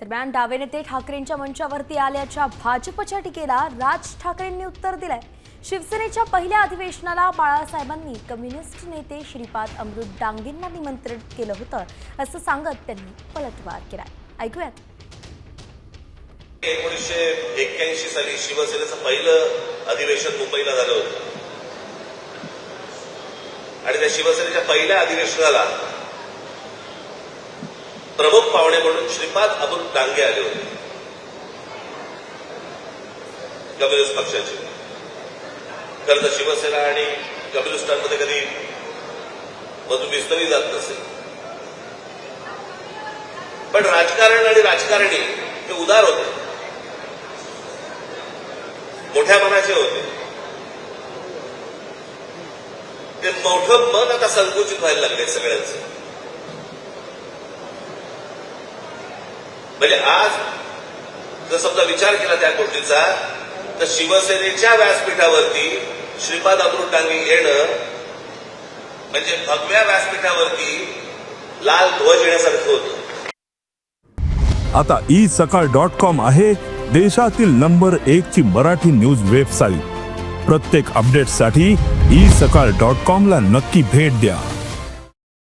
दरम्यान डावे नेते ठाकरेंच्या मंचावरती आल्याच्या भाजपच्या टीकेला राज ठाकरेंनी उत्तर दिलंय। शिवसेनेच्या पहिल्या अधिवेशनाला बाळासाहेबांनी कम्युनिस्ट नेते श्रीपाद अमृत डांगेंना निमंत्रित केलं होतं असं सांगत त्यांनी पलटवार केलाय। ऐकूयात। 1981 साली शिवसेनेचं पहिलं अधिवेशन मुंबईला झालं होतं आणि त्या शिवसेनेच्या पहिल्या अधिवेशनाला प्रमुख पाहुणे म्हणून श्रीपाद अमृत डांगे आले होते कम्युनिस्ट पक्षाचे। खरं तर शिवसेना आणि कम्युनिस्टांमध्ये कधी मधून विस्तरली जात नसे, पण राजकारण आणि राजकारणी हे उदार होते, मोठ्या मनाचे होते। ते मोठं मन आता संकुचित व्हायला लागले सगळ्यांचं। म्हणजे आज जर समजा विचार केला त्या गोष्टीचा तर शिवसेनेच्या व्यासपीठावरती श्रीपाद अमृत डांगे येणं म्हणजे भगव्या व्यासपीठावरती लाल ध्वज येण्यासारखं होतं। आता isakal.com आहे देशातील नंबर 1 ची मराठी न्यूज वेबसाईट। प्रत्येक अपडेटसाठी isakal.com ला नक्की भेट द्या।